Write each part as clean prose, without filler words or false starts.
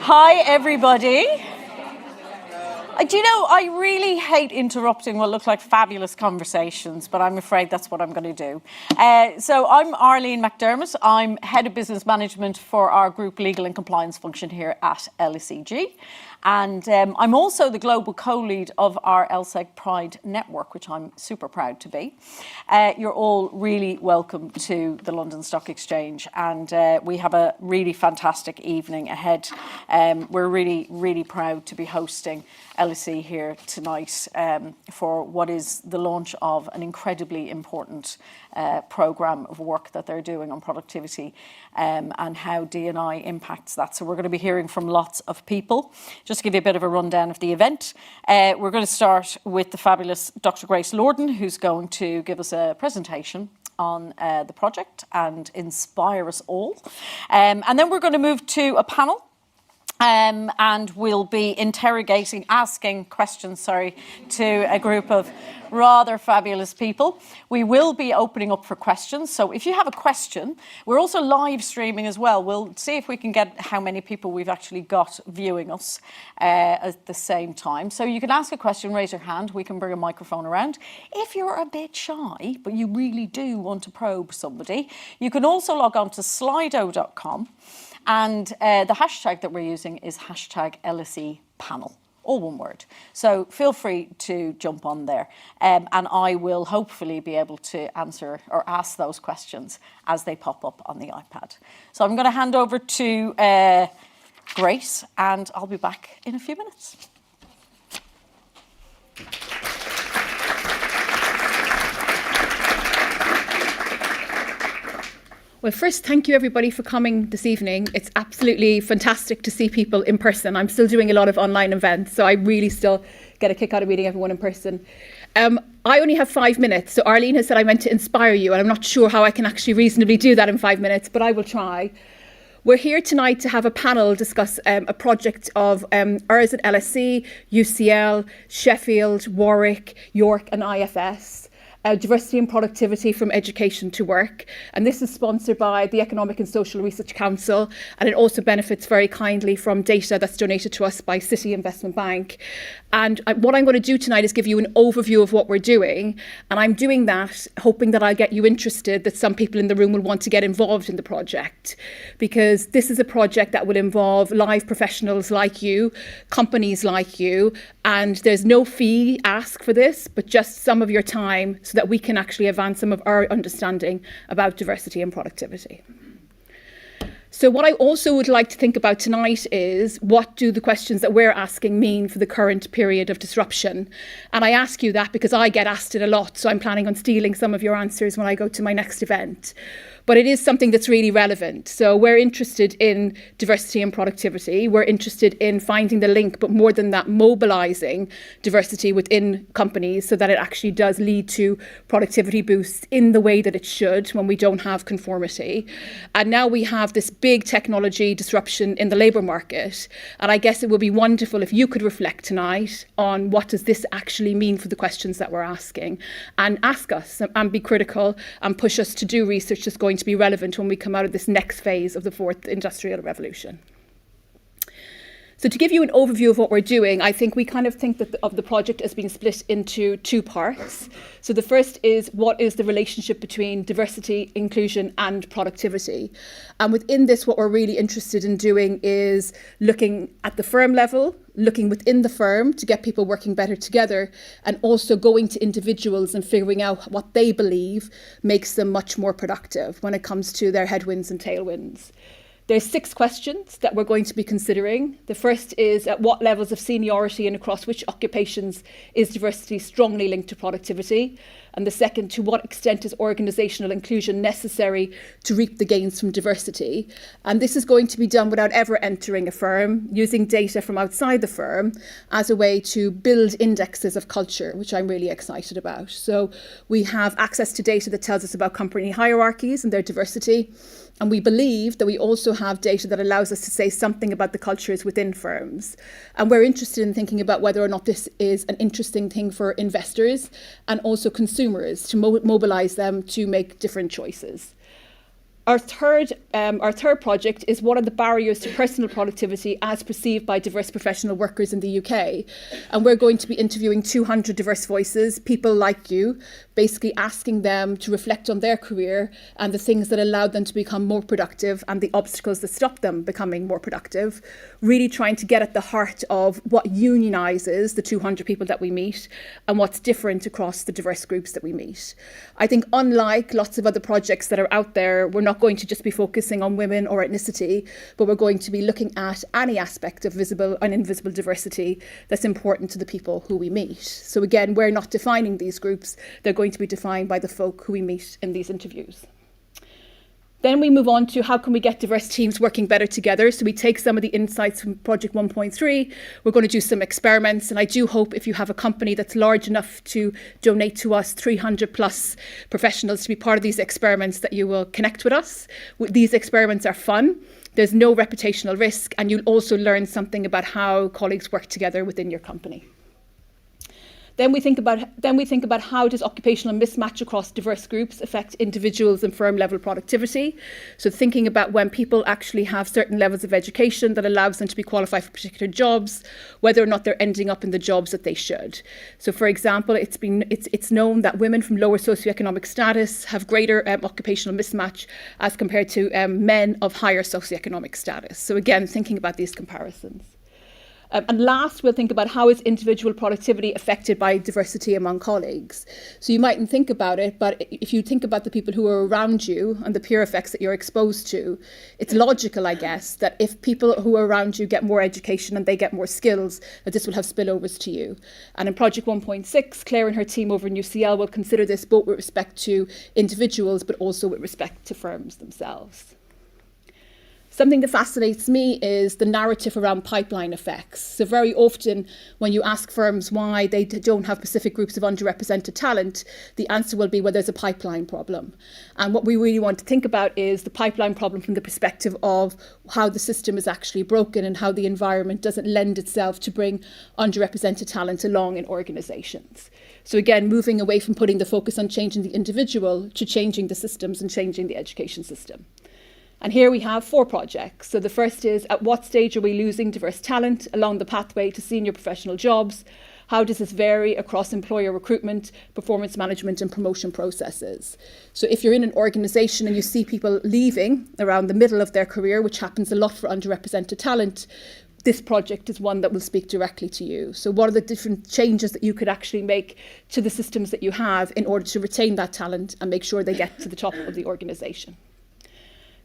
Hi, everybody. Do you know, I really hate interrupting what look like fabulous conversations, but I'm afraid that's what I'm going to do. So I'm Arlene McDermott. I'm Head of Business Management for our Group Legal and Compliance function here at LSEG. And I'm also the global co-lead of our LSEG Pride Network, which I'm super proud to be. You're all really welcome to the London Stock Exchange, and we have a really fantastic evening ahead. We're really, really proud to be hosting LSE here tonight for what is the launch of an incredibly important programme of work that they're doing on productivity and how D&I impacts that. So we're going to be hearing from lots of people. Just to give you a bit of a rundown of the event, we're going to start with the fabulous Dr. Grace Lorden, who's going to give us a presentation on the project and inspire us all. And then we're going to move to a panel. And we'll be asking questions, to a group of rather fabulous people. We will be opening up for questions. So if you have a question, we're also live streaming as well. We'll see if we can get how many people we've actually got viewing us at the same time. So you can ask a question, raise your hand. We can bring a microphone around. If you're a bit shy, but you really do want to probe somebody, you can also log on to slido.com. And the hashtag that we're using is hashtag LSE panel, all one word. So feel free to jump on there. And I will hopefully be able to answer or ask those questions as they pop up on the iPad. So I'm going to hand over to Grace, and I'll be back in a few minutes. Well, first, thank you everybody for coming this evening. It's absolutely fantastic to see people in person. I'm still doing a lot of online events, so I really still get a kick out of meeting everyone in person. I only have 5 minutes, so Arlene has said I meant to inspire you, and I'm not sure how I can actually reasonably do that in 5 minutes, but I will try. We're here tonight to have a panel discuss a project of ours at LSE, UCL, Sheffield, Warwick, York and IFS. Diversity and productivity from education to work. And this is sponsored by the Economic and Social Research Council, and it also benefits very kindly from data that's donated to us by City Investment Bank. And what I'm going to do tonight is give you an overview of what we're doing, and I'm doing that hoping that I'll get you interested, that some people in the room will want to get involved in the project, because this is a project that will involve live professionals like you, companies like you, and there's no fee asked for this, but just some of your time so that we can actually advance some of our understanding about diversity and productivity. So what I also would like to think about tonight is, what do the questions that we're asking mean for the current period of disruption? And I ask you that because I get asked it a lot, so I'm planning on stealing some of your answers when I go to my next event. But it is something that's really relevant. So we're interested in diversity and productivity. We're interested in finding the link, but more than that, mobilizing diversity within companies so that it actually does lead to productivity boosts in the way that it should when we don't have conformity. And now we have this big technology disruption in the labour market. And I guess it would be wonderful if you could reflect tonight on what does this actually mean for the questions that we're asking, and ask us and be critical and push us to do research that's going to be relevant when we come out of this next phase of the fourth industrial revolution. So to give you an overview of what we're doing, I think we kind of think of the project as being split into two parts. So the first is, what is the relationship between diversity, inclusion and productivity? And within this, what we're really interested in doing is looking at the firm level, looking within the firm to get people working better together, and also going to individuals and figuring out what they believe makes them much more productive when it comes to their headwinds and tailwinds. There's 6 questions that we're going to be considering. The first is, at what levels of seniority and across which occupations is diversity strongly linked to productivity? And the second, to what extent is organisational inclusion necessary to reap the gains from diversity? And this is going to be done without ever entering a firm, using data from outside the firm as a way to build indexes of culture, which I'm really excited about. So we have access to data that tells us about company hierarchies and their diversity. And we believe that we also have data that allows us to say something about the cultures within firms. And we're interested in thinking about whether or not this is an interesting thing for investors and also consumers to mobilize them to make different choices. Our third project is what are the barriers to personal productivity as perceived by diverse professional workers in the UK. And we're going to be interviewing 200 diverse voices, people like you, basically asking them to reflect on their career and the things that allowed them to become more productive and the obstacles that stop them becoming more productive, really trying to get at the heart of what unionises the 200 people that we meet and what's different across the diverse groups that we meet. I think unlike lots of other projects that are out there, we're not going to just be focusing on women or ethnicity, but we're going to be looking at any aspect of visible and invisible diversity that's important to the people who we meet. So again, we're not defining these groups, they're going to be defined by the folk who we meet in these interviews. Then we move on to how can we get diverse teams working better together. So we take some of the insights from Project 1.3. We're going to do some experiments. And I do hope if you have a company that's large enough to donate to us 300 plus professionals to be part of these experiments, that you will connect with us. These experiments are fun. There's no reputational risk. And you'll also learn something about how colleagues work together within your company. Then we think about how does occupational mismatch across diverse groups affect individuals and firm level productivity. So thinking about when people actually have certain levels of education that allows them to be qualified for particular jobs, whether or not they're ending up in the jobs that they should. So for example, it's known that women from lower socioeconomic status have greater occupational mismatch as compared to men of higher socioeconomic status. So again, thinking about these comparisons. And last, we'll think about how is individual productivity affected by diversity among colleagues. So you mightn't think about it, but if you think about the people who are around you and the peer effects that you're exposed to, it's logical, I guess, that if people who are around you get more education and they get more skills, that this will have spillovers to you. And in Project 1.6, Claire and her team over in UCL will consider this both with respect to individuals, but also with respect to firms themselves. Something that fascinates me is the narrative around pipeline effects. So very often when you ask firms why they don't have specific groups of underrepresented talent, the answer will be, well, there's a pipeline problem. And what we really want to think about is the pipeline problem from the perspective of how the system is actually broken and how the environment doesn't lend itself to bring underrepresented talent along in organisations. So again, moving away from putting the focus on changing the individual to changing the systems and changing the education system. And here we have 4 projects. So the first is, at what stage are we losing diverse talent along the pathway to senior professional jobs? How does this vary across employer recruitment, performance management and promotion processes? So if you're in an organisation and you see people leaving around the middle of their career, which happens a lot for underrepresented talent, this project is one that will speak directly to you. So what are the different changes that you could actually make to the systems that you have in order to retain that talent and make sure they get to the top of the organisation?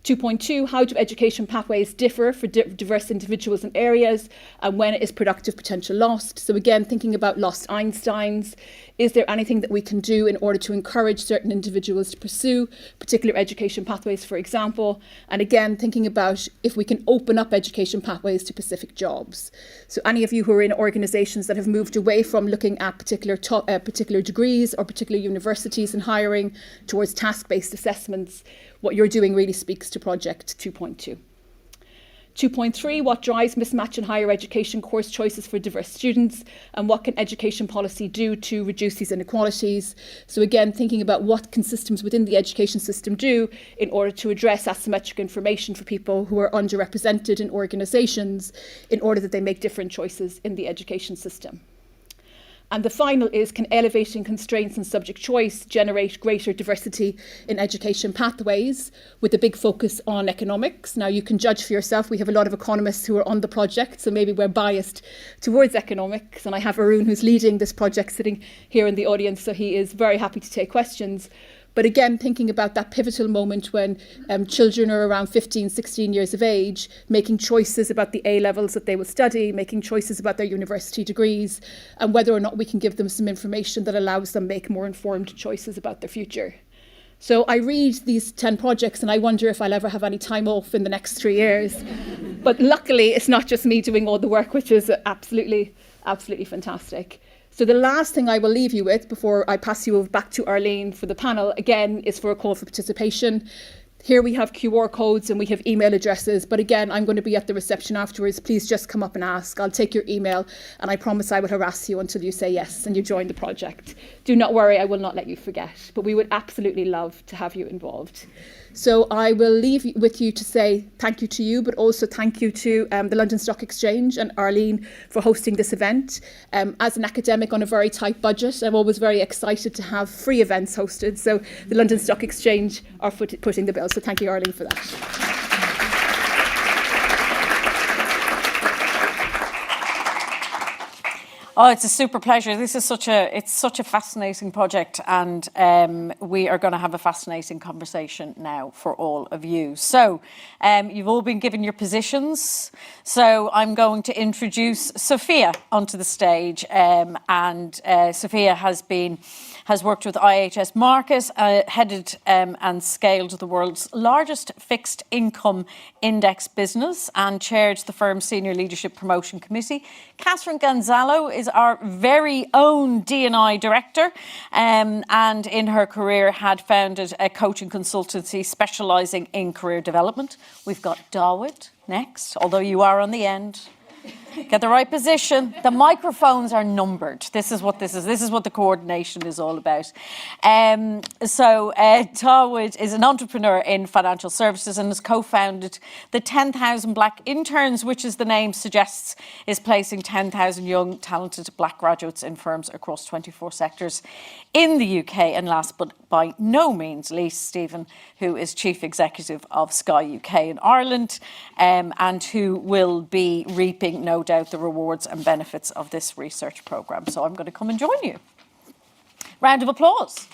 2.2, how do education pathways differ for diverse individuals and areas, and when is productive potential lost? So again, thinking about lost Einsteins, is there anything that we can do in order to encourage certain individuals to pursue particular education pathways, for example? And again, thinking about if we can open up education pathways to specific jobs. So any of you who are in organisations that have moved away from looking at particular degrees or particular universities and hiring towards task-based assessments, what you're doing really speaks to Project 2.2. 2.3, what drives mismatch in higher education course choices for diverse students, and what can education policy do to reduce these inequalities? So again, thinking about what can systems within the education system do in order to address asymmetric information for people who are underrepresented in organisations in order that they make different choices in the education system. And the final is, can elevating constraints and subject choice generate greater diversity in education pathways, with a big focus on economics? Now, you can judge for yourself. We have a lot of economists who are on the project, so maybe we're biased towards economics. And I have Arlene, who's leading this project, sitting here in the audience, so he is very happy to take questions. But again, thinking about that pivotal moment when children are around 15, 16 years of age, making choices about the A-levels that they will study, making choices about their university degrees, and whether or not we can give them some information that allows them make more informed choices about their future. So I read these 10 projects and I wonder if I'll ever have any time off in the next 3 years. But luckily, it's not just me doing all the work, which is absolutely fantastic. So the last thing I will leave you with before I pass you back to Arlene for the panel, again, is for a call for participation. Here we have QR codes and we have email addresses, but again, I'm going to be at the reception afterwards. Please just come up and ask. I'll take your email and I promise I will harass you until you say yes and you join the project. Do not worry, I will not let you forget, but we would absolutely love to have you involved. So I will leave with you to say thank you to you, but also thank you to the London Stock Exchange and Arlene for hosting this event. As an academic on a very tight budget, I'm always very excited to have free events hosted. So the London Stock Exchange are putting the bill. So thank you, Arlene, for that. Oh, it's a super pleasure. This is such a fascinating project, and we are going to have a fascinating conversation now for all of you. So, you've all been given your positions. So I'm going to introduce Sophia onto the stage, and Sophia has worked with IHS Markit, headed and scaled the world's largest fixed income index business, and chaired the firm's senior leadership promotion committee. Katherine Gansallo is our very own D&I director, and in her career had founded a coaching consultancy specialising in career development. We've got Dawid next, although you are on the end. Get the right position. The microphones are numbered. This is what this is. This is what the coordination is all about. Dawid is an entrepreneur in financial services and has co-founded the 10,000 Black Interns, which, as the name suggests, is placing 10,000 young, talented Black graduates in firms across 24 sectors in the UK. And last but by no means least, Stephen, who is Chief Executive of Sky UK in Ireland, and who will be reaping, no doubt, the rewards and benefits of this research programme. So I'm going to come and join you. Round of applause.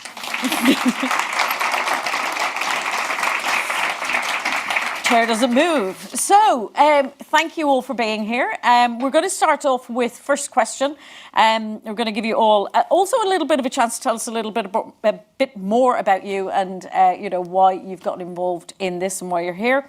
Chair doesn't move. So, thank you all for being here. We're going to start off with first question. We're going to give you all also a little bit of a chance to tell us a bit more about you and why you've gotten involved in this and why you're here.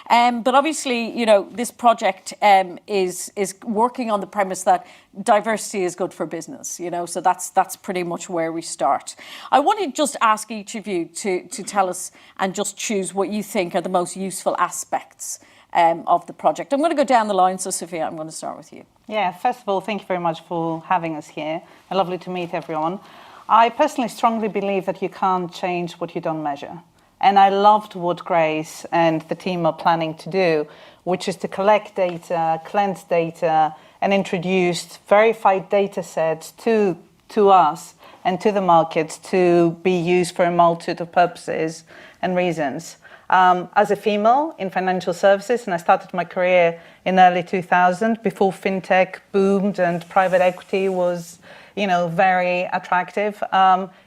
But obviously, this project is working on the premise that diversity is good for business. So that's pretty much where we start. I want to just ask each of you to tell us and just choose what you think are the most useful aspects of the project. I'm going to go down the line. So, Sophia, I'm going to start with you. Yeah, first of all, thank you very much for having us here. Lovely to meet everyone. I personally strongly believe that you can't change what you don't measure. And I loved what Grace and the team are planning to do, which is to collect data, cleanse data, and introduce verified data sets to us and to the markets to be used for a multitude of purposes and reasons. As a female in financial services, and I started my career in early 2000 before fintech boomed and private equity was, very attractive.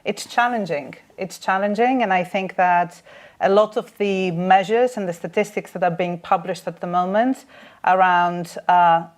It's challenging. And I think that a lot of the measures and the statistics that are being published at the moment around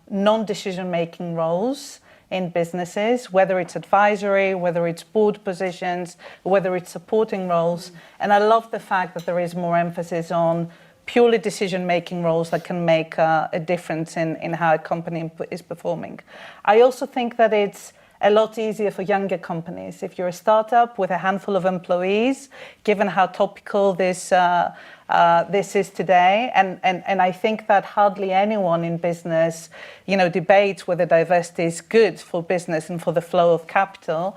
non-decision-making roles in businesses, whether it's advisory, whether it's board positions, whether it's supporting roles. And I love the fact that there is more emphasis on purely decision-making roles that can make a difference in how a company is performing. I also think that it's a lot easier for younger companies. If you're a startup with a handful of employees, given how topical this is today, and I think that hardly anyone in business, debates whether diversity is good for business and for the flow of capital.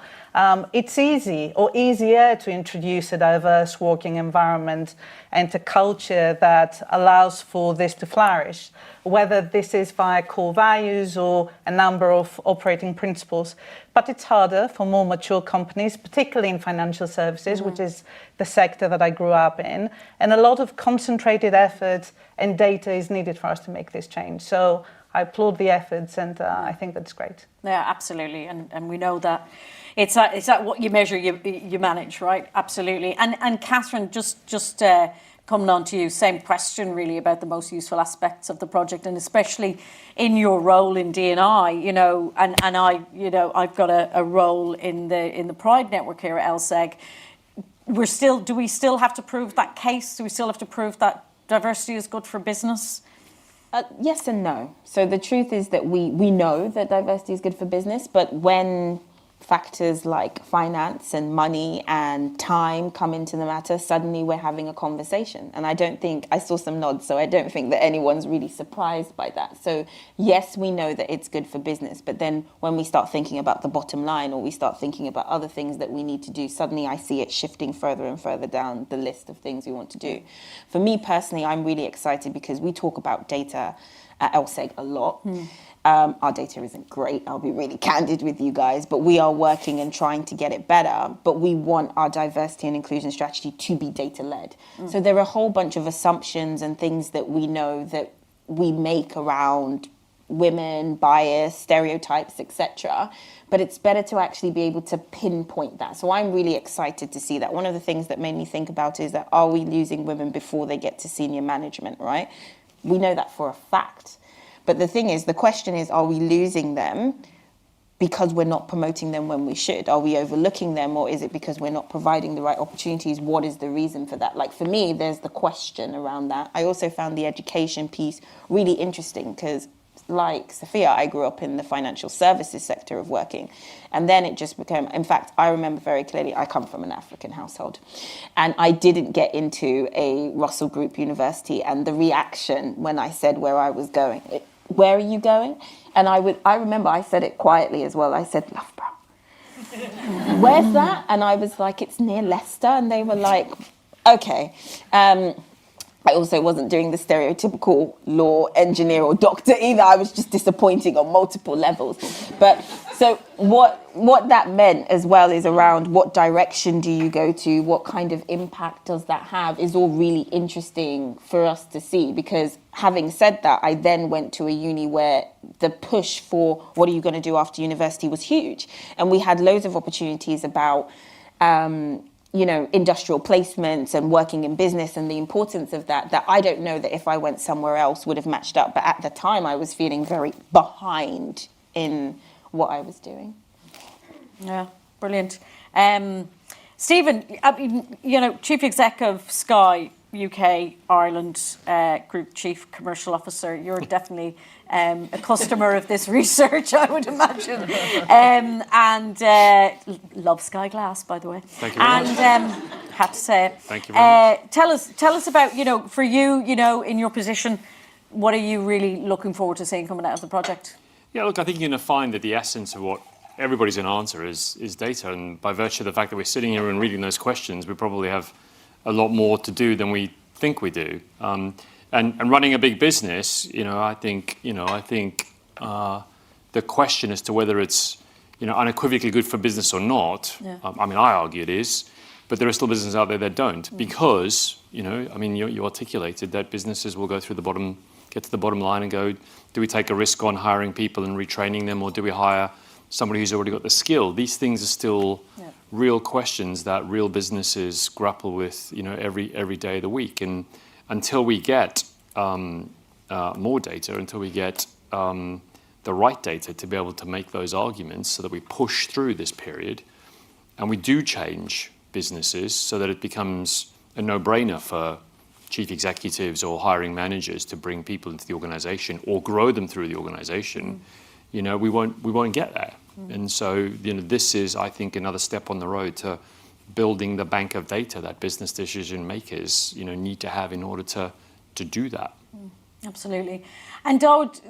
It's easy or easier to introduce a diverse working environment and a culture that allows for this to flourish, whether this is via core values or a number of operating principles. But it's harder for more mature companies, particularly in financial services, which is the sector that I grew up in. And a lot of concentrated effort and data is needed for us to make this change. So I applaud the efforts, and I think that's great. Yeah, absolutely. And we know that it's that what you measure, you manage, right? Absolutely. And Katherine, just coming on to you, same question really about the most useful aspects of the project, and especially in your role in D&I, and I've got a role in the Pride network here at LSEG. Do we still have to prove that case? Do we still have to prove that diversity is good for business? Yes and no. So the truth is that we know that diversity is good for business, but when factors like finance and money and time come into the matter, suddenly we're having a conversation. And I saw some nods, so I don't think that anyone's really surprised by that. So yes, we know that it's good for business, but then when we start thinking about the bottom line or we start thinking about other things that we need to do, suddenly I see it shifting further and further down the list of things we want to do. For me personally, I'm really excited because we talk about data at LSEG a lot. Our data isn't great, I'll be really candid with you guys, but we are working and trying to get it better. But we want our diversity and inclusion strategy to be data-led. So there are a whole bunch of assumptions and things that we know that we make around women, bias, stereotypes, etc. But it's better to actually be able to pinpoint that. So I'm really excited to see that. One of the things that made me think about is that, are we losing women before they get to senior management, right? We know that for a fact. But the thing is, the question is, are we losing them because we're not promoting them when we should? Are we overlooking them, or is it because we're not providing the right opportunities? What is the reason for that? Like, for me, there's the question around that. I also found the education piece really interesting because, like Sophia, I grew up in the financial services sector of working. And then it just became, in fact, I remember very clearly, I come from an African household. And I didn't get into a Russell Group university. And the reaction when I said where I was going, where are you going? And I remember I said it quietly as well. I said, Loughborough. Where's that? And I was like, it's near Leicester. And they were like, okay. I also wasn't doing the stereotypical law, engineer or doctor either. I was just disappointing on multiple levels. But so what that meant as well is around what direction do you go to? What kind of impact does that have is all really interesting for us to see. Because having said that, I then went to a uni where the push for what are you going to do after university was huge. And we had loads of opportunities about industrial placements and working in business and the importance of that I don't know that if I went somewhere else would have matched up. But at the time, I was feeling very behind in what I was doing. Yeah, brilliant. Stephen, Chief Exec of Sky UK, Ireland, Group Chief Commercial Officer, you're definitely a customer of this research, I would imagine. And love Sky Glass, by the way. Thank you very much. And had to say it. Thank you very much. Tell us about, for you, in your position, what are you really looking forward to seeing coming out of the project? Yeah, look, I think you're going to find that the essence of what everybody's going to answer is data. And by virtue of the fact that we're sitting here and reading those questions, we probably have a lot more to do than we think we do. And running a big business, I think the question as to whether it's unequivocally good for business or not. Yeah. I argue it is, but there are still businesses out there that don't, because you articulated that businesses will get to the bottom line and go, do we take a risk on hiring people and retraining them, or do we hire somebody who's already got the skill? These things are still real questions that real businesses grapple with, every day of the week. And until we get more data, until we get the right data to be able to make those arguments so that we push through this period and we do change businesses so that it becomes a no-brainer for chief executives or hiring managers to bring people into the organization or grow them through the organization, we won't get there. And so, this is, I think, another step on the road to building the bank of data that business decision makers, need to have in order to do that. Absolutely. And Dawid,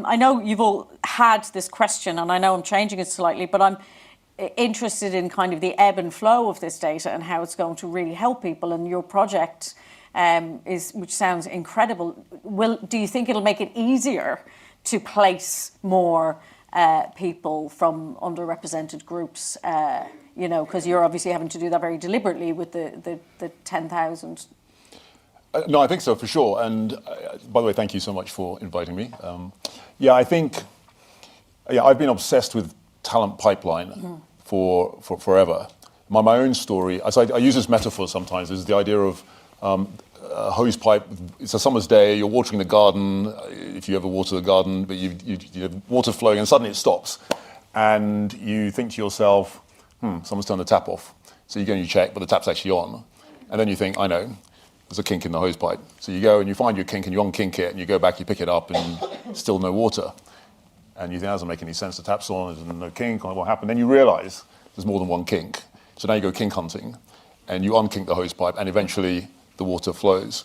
I know you've all had this question, and I know I'm changing it slightly, but I'm interested in kind of the ebb and flow of this data and how it's going to really help people. And your project which sounds incredible. Do you think it'll make it easier to place more people from underrepresented groups? Because you're obviously having to do that very deliberately with the 10,000. No, I think so, for sure. And by the way, thank you so much for inviting me. I think I've been obsessed with talent pipeline for forever. My own story, I use this metaphor sometimes, is the idea of a hose pipe. It's a summer's day, you're watering the garden, if you ever water the garden, but you have water flowing and suddenly it stops. And you think to yourself, someone's turned the tap off. So you go and you check, but the tap's actually on. And then you think, I know, there's a kink in the hose pipe. So you go and you find your kink and you unkink it and you go back, you pick it up and still no water. and you think that doesn't make any sense. The tap's on, there's no kink, what happened? Then you realise there's more than one kink. So now you go kink hunting, and you unkink the hose pipe, and eventually the water flows.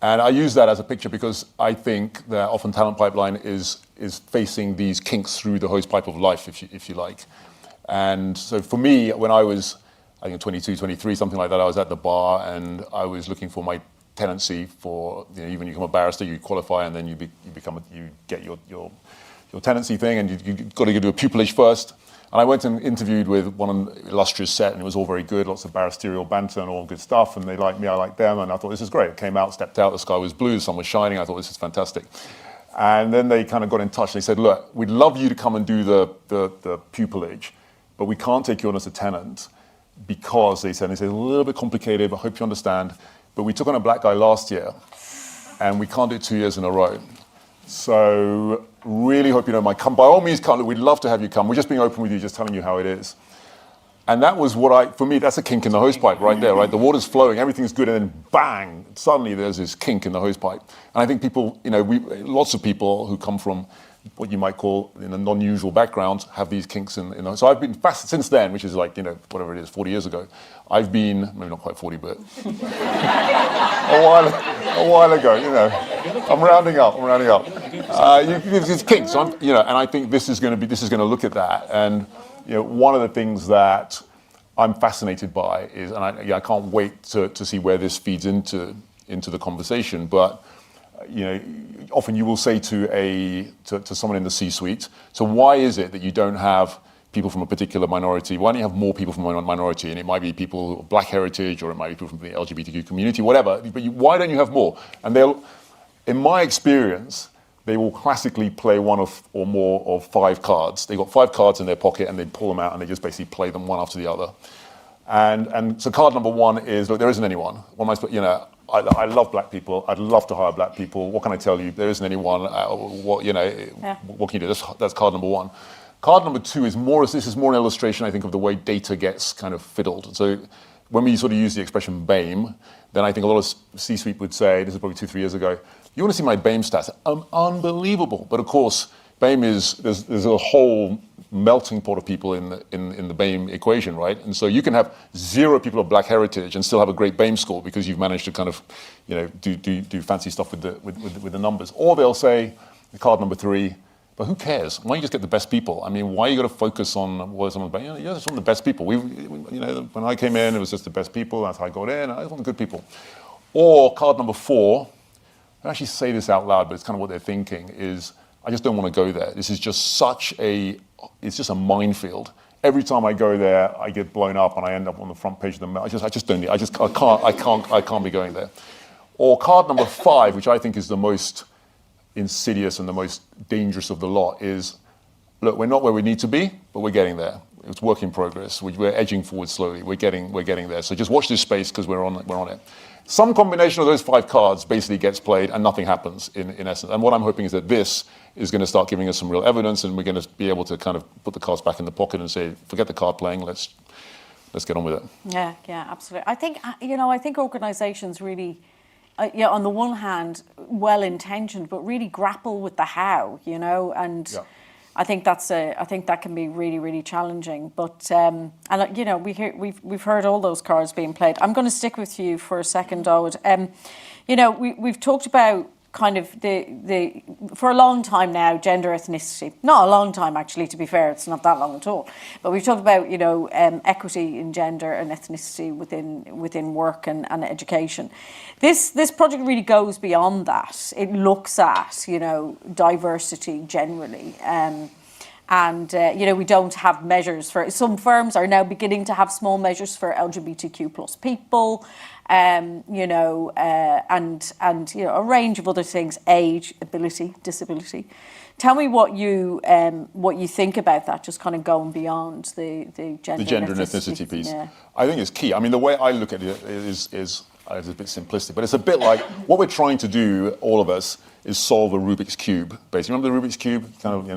And I use that as a picture because I think that often talent pipeline is facing these kinks through the hose pipe of life, if you like. And so for me, when I was, I think 22, 23, something like that, I was at the bar and I was looking for my tenancy for, even you become a barrister, you qualify, and then you get your tenancy thing, and you've got to do a pupillage first. And I went and interviewed with one illustrious set, and it was all very good, lots of barristerial banter and all good stuff, and they liked me, I liked them, and I thought, this is great. I came out, stepped out, the sky was blue, the sun was shining, I thought, this is fantastic. And then they kind of got in touch, and they said, look, we'd love you to come and do the pupillage, but we can't take you on as a tenant because, they said, it's a little bit complicated, but I hope you understand, but we took on a black guy last year, and we can't do it 2 years in a row. So really hope you don't mind. Come, by all means, come. We'd love to have you come. We're just being open with you, just telling you how it is. And that was for me, that's a kink in the hose pipe right there, right? The water's flowing, everything's good, and then bang, suddenly there's this kink in the hose pipe. And I think people, lots of people who come from what you might call in a non-usual background have these kinks in the, so I've been fast since then, which is like, whatever it is, 40 years ago. I've been, maybe not quite 40, but a while ago, I'm rounding up. It's kinks, so and I think this is going to look at that. And, one of the things that I'm fascinated by is, and I can't wait to see where this feeds into the conversation, but, often you will say to someone in the C-suite, so why is it that you don't have people from a particular minority? Why don't you have more people from a minority? And it might be people of black heritage, or it might be people from the LGBTQ community, whatever. But why don't you have more? And in my experience, they will classically play one or more of 5 cards. They've got 5 cards in their pocket, and they pull them out, and they just basically play them one after the other. And so card number 1 is, look, there isn't anyone. What am I supposed, I love black people. I'd love to hire black people. What can I tell you? There isn't anyone. What can you do? That's card number 1. Card number 2 is this is more an illustration, I think, of the way data gets kind of fiddled. So when we sort of use the expression BAME, then I think a lot of C-suite would say, this is probably 2-3 years ago, you want to see my BAME stats? Unbelievable. But of course, BAME there's a whole melting pot of people in the BAME equation, right? And so you can have 0 people of black heritage and still have a great BAME score because you've managed to kind of, do fancy stuff with the numbers. Or they'll say, card number 3, but who cares? Why don't you just get the best people? I mean, why you got to focus on what someone's BAME? You're just one of the best people. When I came in, it was just the best people. That's how I got in. I was one of the good people. Or card number 4, I actually say this out loud, but it's kind of what they're thinking is, I just don't want to go there. This is just it's just a minefield. Every time I go there, I get blown up and I end up on the front page of the mail. I can't be going there. Or card number 5, which I think is the most insidious and the most dangerous of the lot is, look, we're not where we need to be, but we're getting there. It's work in progress. We're edging forward slowly. We're getting there. So just watch this space because we're on it. Some combination of those 5 cards basically gets played and nothing happens in essence. And what I'm hoping is that this is going to start giving us some real evidence, and we're going to be able to kind of put the cards back in the pocket and say, forget the card playing, let's get on with it. Yeah, absolutely. I think organisations really, on the one hand, well-intentioned, but really grapple with the how, and. Yeah. I think that can be really, really challenging. But we've heard all those cards being played. I'm going to stick with you for a second, Dawid. We've talked about kind of the for a long time now, gender ethnicity. Not a long time, actually, to be fair. It's not that long at all. But we've talked about equity in gender and ethnicity within work and education. This project really goes beyond that. It looks at diversity generally. We don't have measures for, some firms are now beginning to have small measures for LGBTQ plus people, and a range of other things, age, ability, disability. Tell me what you think about that, just kind of going beyond the gender and ethnicity piece. Yeah. I think it's key. I mean, the way I look at it is it's a bit simplistic, but it's a bit like what we're trying to do, all of us, is solve a Rubik's Cube, basically. Remember the Rubik's Cube? Kind of,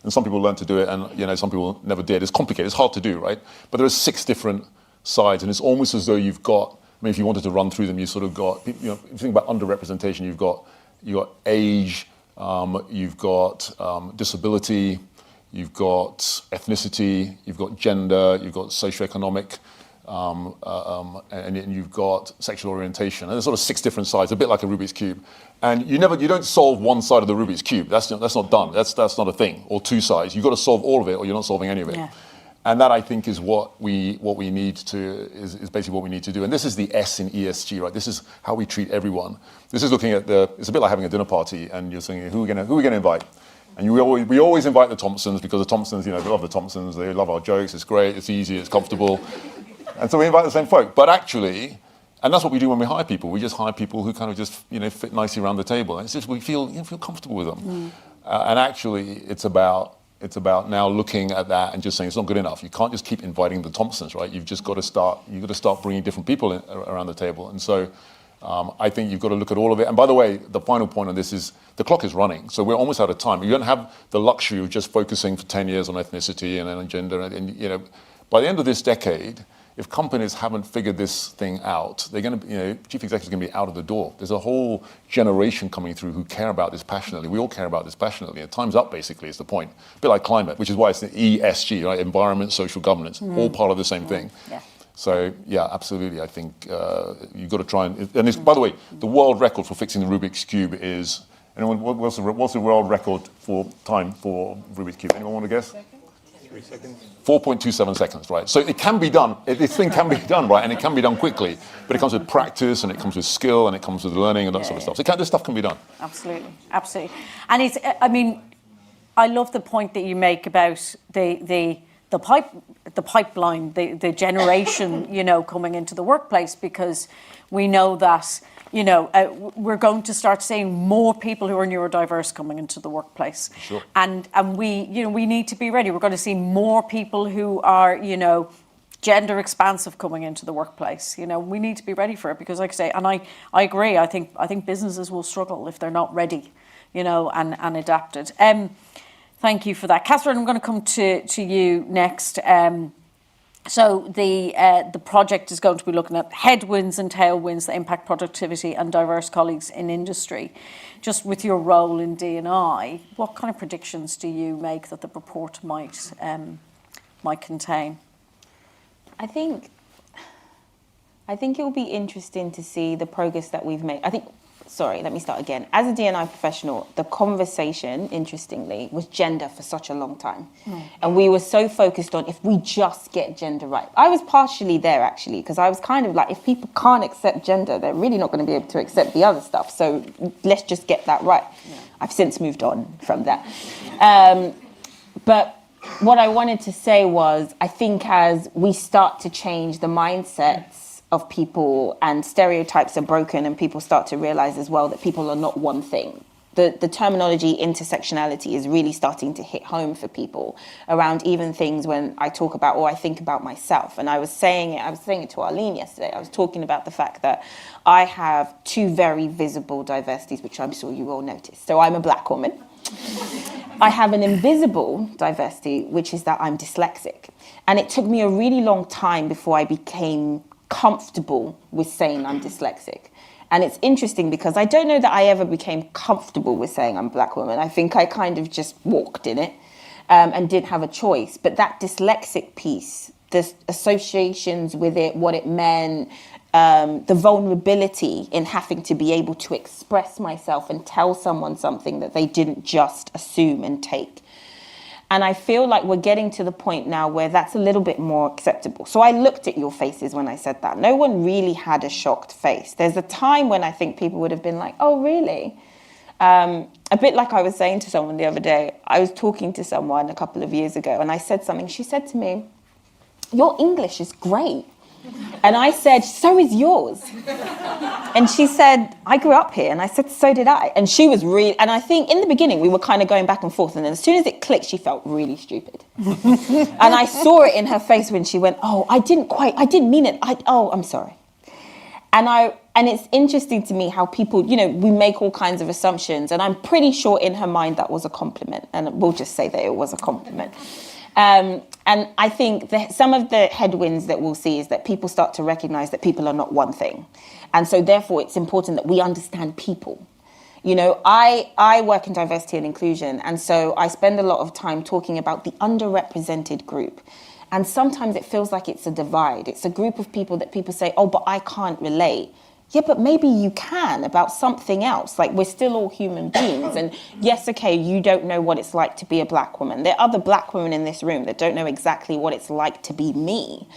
and some people learn to do it, and some people never did. It's complicated. It's hard to do, right? But there are 6 different sides, and it's almost as though you've got. I mean, if you wanted to run through them, you sort of got. If you think about underrepresentation, you've got age, you've got disability, you've got ethnicity, you've got gender, you've got socioeconomic, and you've got sexual orientation. And there's sort of 6 different sides, a bit like a Rubik's Cube. And you don't solve one side of the Rubik's Cube. That's not done. That's not a thing. Or 2 sides. You've got to solve all of it, or you're not solving any of it. Yeah. And that, I think, is what we need to is basically what we need to do. And this is the S in ESG, right? This is how we treat everyone. This is looking at it's a bit like having a dinner party, and you're saying who are we going to invite? And we always invite the Thompsons, because the Thompsons, they love the Thompsons. They love our jokes. It's great. It's easy. It's comfortable. And so we invite the same folk. But actually, and that's what we do when we hire people. We just hire people who kind of just fit nicely around the table. And it's just we feel comfortable with them. And actually, it's about now looking at that and just saying it's not good enough. You can't just keep inviting the Thompsons, right? You've just got to start. You've got to start bringing different people around the table. And so I think you've got to look at all of it. And by the way, the final point on this is the clock is running, so we're almost out of time. You don't have the luxury of just focusing for 10 years on ethnicity and on gender. And by the end of this decade, if companies haven't figured this thing out, they're going to, chief executives are going to be out of the door. There's a whole generation coming through who care about this passionately. We all care about this passionately. And time's up, basically, is the point. A bit like climate, which is why it's the ESG, right? Environment, social governance, all part of the same thing. Yeah. So, yeah, absolutely. I think you've got to try and it's, by the way, the world record for fixing the Rubik's Cube is, what's the world record for time for Rubik's Cube? Anyone want to guess? 3 seconds. 4.27 seconds, right? So it can be done. This thing can be done, right? And it can be done quickly. But it comes with practice, and it comes with skill, and it comes with learning, and that sort of stuff. So this stuff can be done. Absolutely, absolutely. And it's, I love the point that you make about the pipeline, the generation, coming into the workplace, because we know that, we're going to start seeing more people who are neurodiverse coming into the workplace. Sure. And we need to be ready. We're going to see more people who are, gender expansive coming into the workplace. We need to be ready for it, because, like I say, and I agree. I think businesses will struggle if they're not ready, and adapted. Thank you for that, Katherine. I'm going to come to you next. So the project is going to be looking at headwinds and tailwinds that impact productivity and diverse colleagues in industry. Just with your role in D&I, what kind of predictions do you make that the report might contain? I think it will be interesting to see the progress that we've made. Let me start again. As a D&I professional, the conversation, interestingly, was gender for such a long time. And we were so focused on if we just get gender right. I was partially there, actually, because I was kind of like, if people can't accept gender, they're really not going to be able to accept the other stuff. So let's just get that right. Yeah. I've since moved on from that. But what I wanted to say was, I think as we start to change the mindsets of people and stereotypes are broken, and people start to realize as well that people are not one thing. The terminology intersectionality is really starting to hit home for people around even things when I talk about or I think about myself. And I was saying it to Arlene yesterday. I was talking about the fact that I have 2 very visible diversities, which I'm sure you all noticed. So I'm a black woman. I have an invisible diversity, which is that I'm dyslexic. And it took me a really long time before I became comfortable with saying I'm dyslexic. And it's interesting because I don't know that I ever became comfortable with saying I'm a black woman. I think I kind of just walked in it and didn't have a choice. But that dyslexic piece, the associations with it, what it meant, the vulnerability in having to be able to express myself and tell someone something that they didn't just assume and take. And I feel like we're getting to the point now where that's a little bit more acceptable. So I looked at your faces when I said that. No one really had a shocked face. There's a time when I think people would have been like, oh, really? A bit like I was saying to someone the other day. I was talking to someone a couple of years ago and I said something. She said to me, your English is great. And I said, so is yours. And she said, I grew up here. And I said, so did I. And she was really, and I think in the beginning we were kind of going back and forth. And then as soon as it clicked, she felt really stupid. And I saw it in her face when she went, oh, I didn't mean it. I'm sorry. And it's interesting to me how people, we make all kinds of assumptions. And I'm pretty sure in her mind that was a compliment. And we'll just say that it was a compliment. And I think that some of the headwinds that we'll see is that people start to recognize that people are not one thing. And so therefore it's important that we understand people. You know, I work in diversity and inclusion, and so I spend a lot of time talking about the underrepresented group. And sometimes it feels like it's a divide. It's a group of people that people say, oh, but I can't relate. Yeah, but maybe you can about something else. Like, we're still all human beings. And yes, okay, you don't know what it's like to be a black woman. There are other black women in this room that don't know exactly what it's like to be me,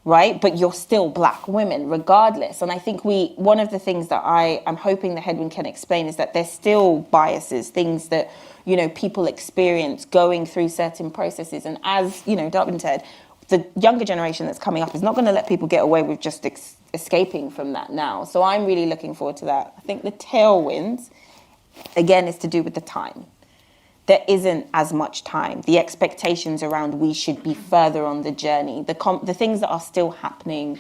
right? But you're still black women regardless. And I think one of the things that I'm hoping the Headwind can explain is that there's still biases, things that, you know, people experience going through certain processes. And as, you know, Dawid said, the younger generation that's coming up is not going to let people get away with just escaping from that now. So I'm really looking forward to that. I think the tailwinds, again, is to do with the time. There isn't as much time. The expectations around we should be further on the journey. The things that are still happening,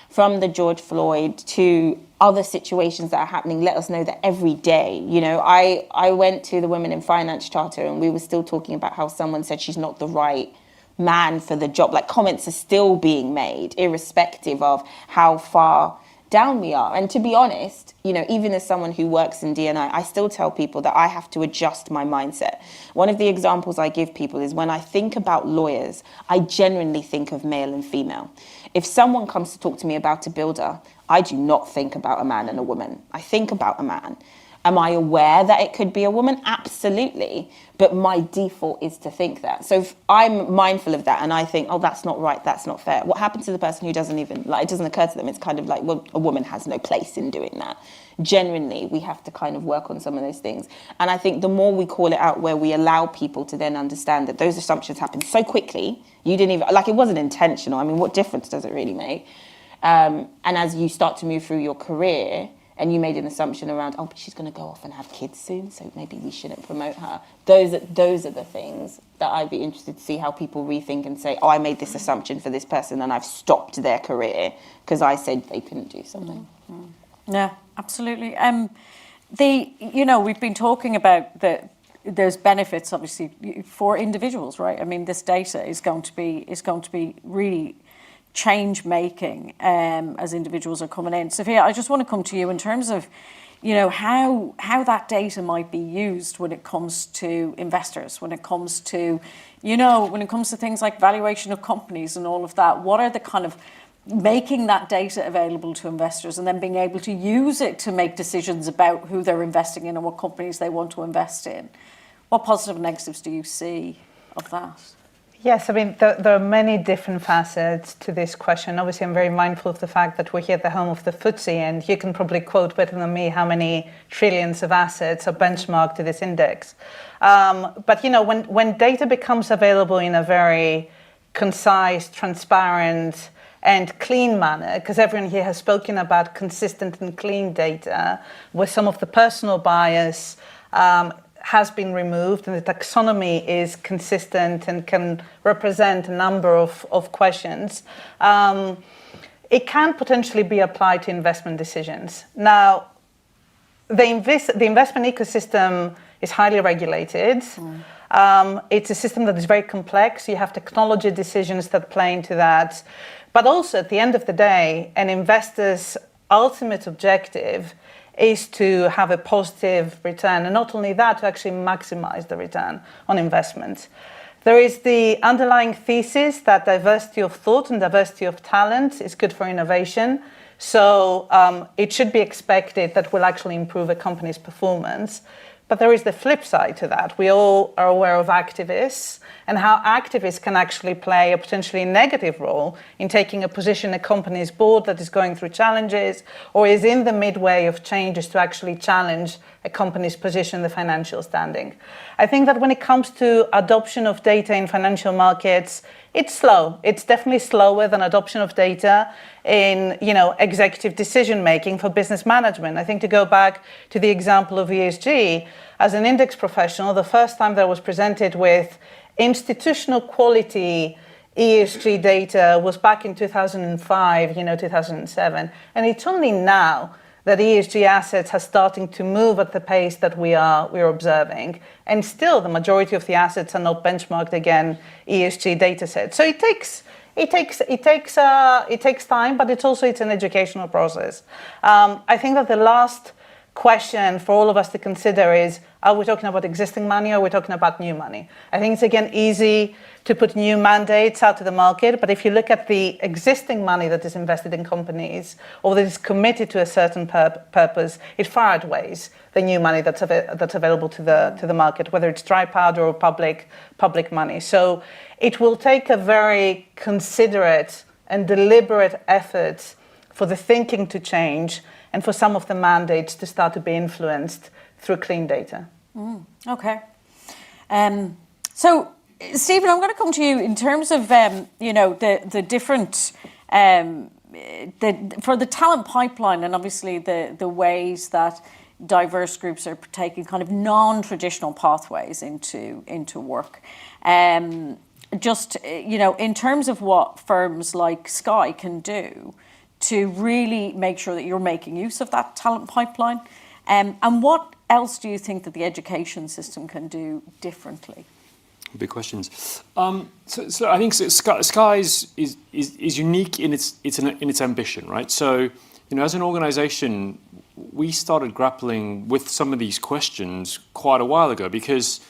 from the George Floyd to other situations that are happening, let us know that every day. You know, I went to the Women in Finance Charter and we were still talking about how someone said she's not the right man for the job. Like, comments are still being made, irrespective of how far down we are. And to be honest, you know, even as someone who works in D&I, I still tell people that I have to adjust my mindset. One of the examples I give people is when I think about lawyers, I genuinely think of male and female. If someone comes to talk to me about a builder, I do not think about a man and a woman. I think about a man. Am I aware that it could be a woman? Absolutely. But my default is to think that. So if I'm mindful of that and I think, oh, that's not right, that's not fair. What happens to the person who doesn't even, like, it doesn't occur to them? It's kind of like, well, a woman has no place in doing that. Genuinely, we have to kind of work on some of those things. And I think the more we call it out, where we allow people to then understand that those assumptions happen so quickly, you didn't even, like, it wasn't intentional. I mean, what difference does it really make? And as you start to move through your career, and you made an assumption around, oh, but she's going to go off and have kids soon, so maybe we shouldn't promote her. Those are the things that I'd be interested to see how people rethink and say, oh, I made this assumption for this person and I've stopped their career because I said they couldn't do something. Mm-hmm. Yeah, absolutely. You know, we've been talking about there's benefits, obviously, for individuals, right? I mean, this data is going to be really change making as individuals are coming in. Sophia, I just want to come to you in terms of, you know, how that data might be used when it comes to investors, when it comes to, you know, when it comes to things like valuation of companies and all of that. What are the kind of making that data available to investors and then being able to use it to make decisions about who they're investing in and what companies they want to invest in? What positive and negatives do you see of that? Yes, I mean, there are many different facets to this question. Obviously, I'm very mindful of the fact that we're here at the home of the FTSE, and you can probably quote better than me how many trillions of assets are benchmarked to this index. But, you know, when data becomes available in a very concise, transparent, and clean manner, because everyone here has spoken about consistent and clean data, where some of the personal bias has been removed and the taxonomy is consistent and can represent a number of questions, it can potentially be applied to investment decisions. Now, the investment ecosystem is highly regulated. It's a system that is very complex. You have technology decisions that play into that. But also, at the end of the day, an investor's ultimate objective is to have a positive return, and not only that, to actually maximize the return on investment. There is the underlying thesis that diversity of thought and diversity of talent is good for innovation. So it should be expected that will actually improve a company's performance. But there is the flip side to that. We all are aware of activists and how activists can actually play a potentially negative role in taking a position in a company's board that is going through challenges or is in the midway of changes to actually challenge a company's position in the financial standing. I think that when it comes to adoption of data in financial markets, it's slow. It's definitely slower than adoption of data in, you know, executive decision making for business management. I think to go back to the example of ESG, as an index professional, the first time that I was presented with institutional quality ESG data was back in 2005, 2007. And it's only now that ESG assets are starting to move at the pace that we're observing. And still, the majority of the assets are not benchmarked against ESG data sets. So it takes time, but it's an educational process. I think that the last question for all of us to consider is, are we talking about existing money or are we talking about new money? I think it's, again, easy to put new mandates out to the market, but if you look at the existing money that is invested in companies or that is committed to a certain purpose, it far outweighs the new money that's available to the market, whether it's dry powder or public money. So it will take a very considerate and deliberate effort for the thinking to change and for some of the mandates to start to be influenced through clean data. Okay. So, Stephen, I'm going to come to you in terms of, the different, for the talent pipeline and obviously the ways that diverse groups are taking kind of non-traditional pathways into work. Just, in terms of what firms like Sky can do to really make sure that you're making use of that talent pipeline. And what else do you think that the education system can do differently? Big questions. So I think Sky is unique in its ambition, right? So, as an organisation, we started grappling with some of these questions quite a while ago because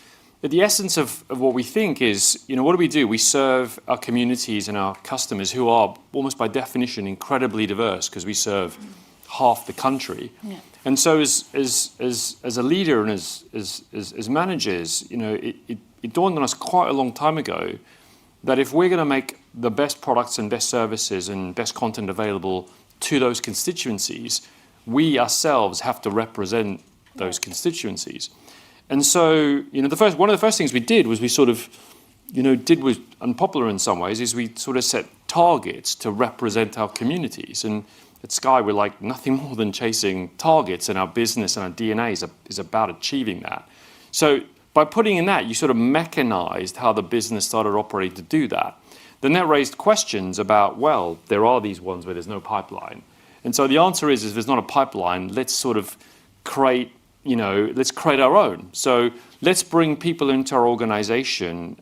the essence of what we think is, what do? We serve our communities and our customers who are almost by definition incredibly diverse because we serve half the country. Yeah. And so as a leader and as managers, it dawned on us quite a long time ago that if we're going to make the best products and best services and best content available to those constituencies, we ourselves have to represent those constituencies. And so, one of the first things we did was we sort of, was unpopular in some ways, is we sort of set targets to represent our communities. And at Sky, we're like nothing more than chasing targets, and our business and our DNA is about achieving that. So by putting in that, you sort of mechanized how the business started operating to do that. Then that raised questions about, well, there are these ones where there's no pipeline. And so the answer is if there's not a pipeline, let's sort of create our own. So let's bring people into our organization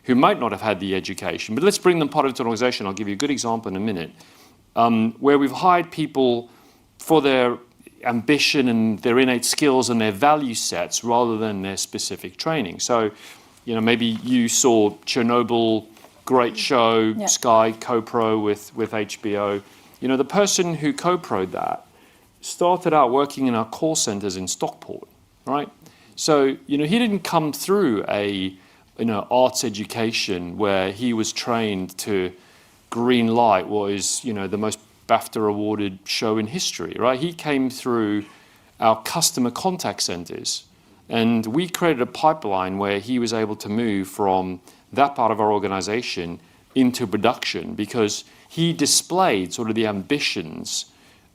who might not have had the education, but let's bring them part of an organization. I'll give you a good example in a minute, where we've hired people for their ambition and their innate skills and their value sets rather than their specific training. So, maybe you saw Chernobyl, great show, yeah. Sky co-pro with HBO. The person who co-pro'd that started out working in our call centers in Stockport, right? So, he didn't come through a arts education where he was trained to green light what is, the most BAFTA awarded show in history, right? He came through our customer contact centers, and we created a pipeline where he was able to move from that part of our organization into production because he displayed sort of the ambitions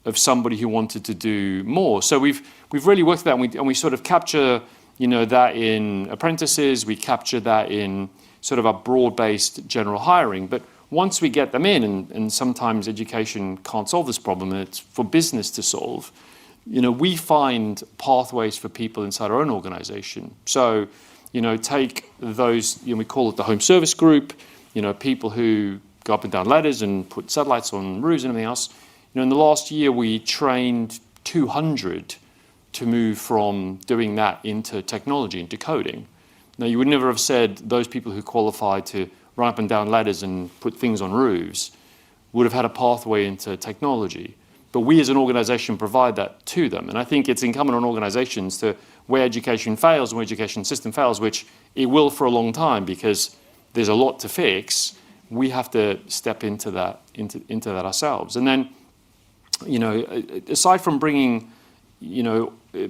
of somebody who wanted to do more. So we've really worked that, and we sort of capture that in apprentices. We capture that in sort of our broad-based general hiring. But once we get them in, and sometimes education can't solve this problem, and it's for business to solve, we find pathways for people inside our own organization. So, take those, we call it the home service group, people who go up and down ladders and put satellites on roofs and everything else. In the last year, we trained 200 to move from doing that into technology, into coding. Now, you would never have said those people who qualified to run up and down ladders and put things on roofs would have had a pathway into technology. But we as an organization provide that to them. And I think it's incumbent on organizations to, where education fails and where education system fails, which it will for a long time because there's a lot to fix, we have to step into that ourselves. And then, aside from bringing,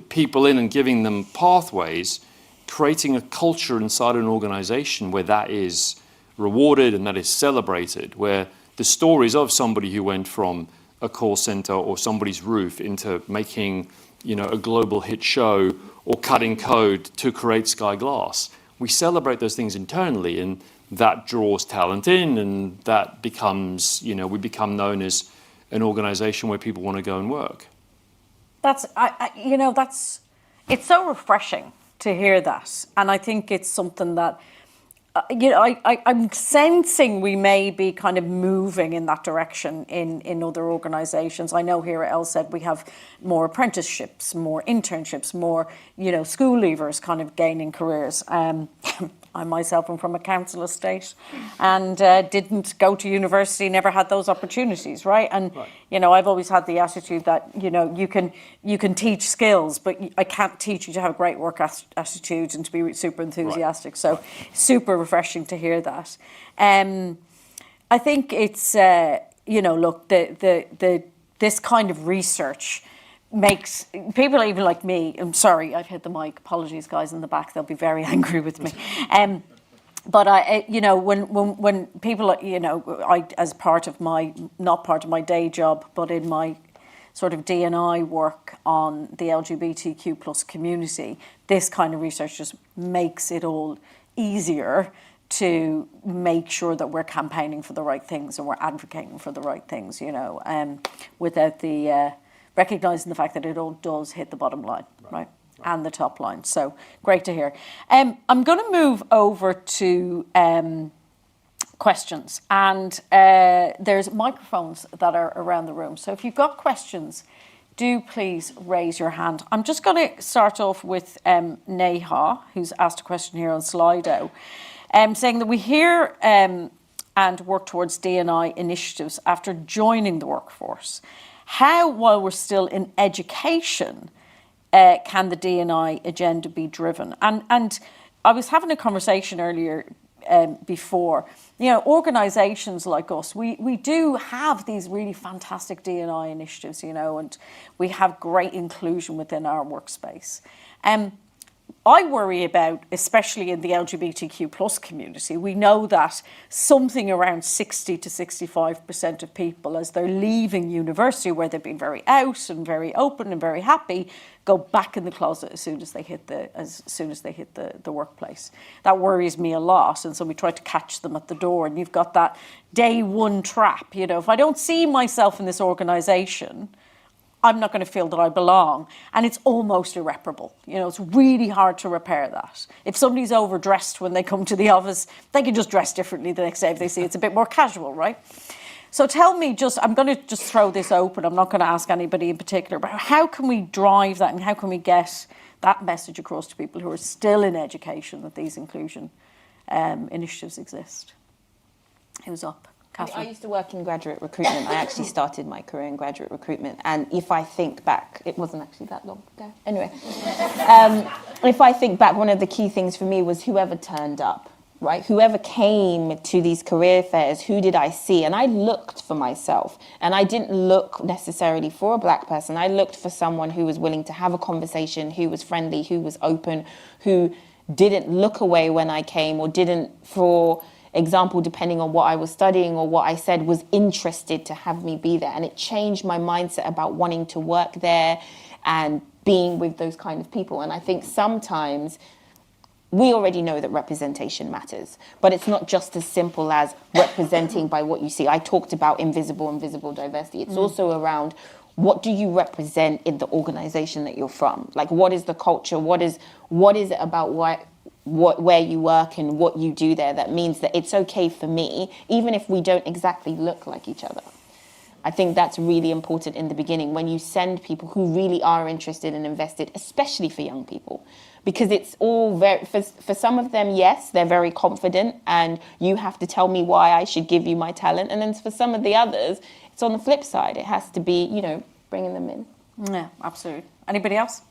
people in and giving them pathways, creating a culture inside an organization where that is rewarded and that is celebrated, where the stories of somebody who went from a call center or somebody's roof into making, a global hit show or cutting code to create Sky Glass. We celebrate those things internally, and that draws talent in, and that becomes, we become known as an organization where people want to go and work. It's so refreshing to hear that. And I think it's something that I'm sensing we may be kind of moving in that direction in other organisations. I know here at LSED we have more apprenticeships, more internships, more, school leavers kind of gaining careers. I myself am from a council estate and didn't go to university, never had those opportunities, right? And, I've always had the attitude that, you can teach skills, but I can't teach you to have a great work attitude and to be super enthusiastic. So super refreshing to hear that. I think it's, look, this kind of research makes people even like me, I'm sorry, I've hit the mic, apologies guys in the back, they'll be very angry with me. But when people, I, as part of my, not part of my day job, but in my sort of D&I work on the LGBTQ plus community, this kind of research just makes it all easier to make sure that we're campaigning for the right things and we're advocating for the right things, without the recognising the fact that it all does hit the bottom line, right? And the top line. So great to hear. I'm going to move over to questions, and there's microphones that are around the room. So if you've got questions, do please raise your hand. I'm just going to start off with Neha, who's asked a question here on Slido, saying that we hear and work towards D&I initiatives after joining the workforce. How, while we're still in education, can the D&I agenda be driven? And I was having a conversation earlier before, organisations like us, we do have these really fantastic D&I initiatives, and we have great inclusion within our workspace. I worry about, especially in the LGBTQ plus community, we know that something around 60 to 65% of people, as they're leaving university, where they've been very out and very open and very happy, go back in the closet as soon as they hit the workplace. That worries me a lot, and so we try to catch them at the door. And you've got that day one trap. If I don't see myself in this organisation, I'm not going to feel that I belong. And it's almost irreparable. It's really hard to repair that. If somebody's overdressed when they come to the office, they can just dress differently the next day if they see it's a bit more casual, right? So tell me, I'm going to just throw this open. I'm not going to ask anybody in particular, but how can we drive that and how can we get that message across to people who are still in education that these inclusion initiatives exist? Who's up? I used to work in graduate recruitment. I actually started my career in graduate recruitment. And if I think back, it wasn't actually that long ago. Anyway, if I think back, one of the key things for me was whoever turned up, right? Whoever came to these career fairs, who did I see? And I looked for myself. And I didn't look necessarily for a black person. I looked for someone who was willing to have a conversation, who was friendly, who was open, who didn't look away when I came, or didn't, for example, depending on what I was studying or what I said, was interested to have me be there. And it changed my mindset about wanting to work there and being with those kind of people. And I think sometimes we already know that representation matters, but it's not just as simple as representing by what you see. I talked about invisible diversity. It's also around, what do you represent in the organization that you're from? Like, what is the culture? What is it about where you work and what you do there that means that it's okay for me, even if we don't exactly look like each other? I think that's really important in the beginning when you send people who really are interested and invested, especially for young people, because it's all very, for some of them, yes, they're very confident and you have to tell me why I should give you my talent. And then for some of the others, it's on the flip side. It has to be, bringing them in. Yeah, absolutely. Anybody else?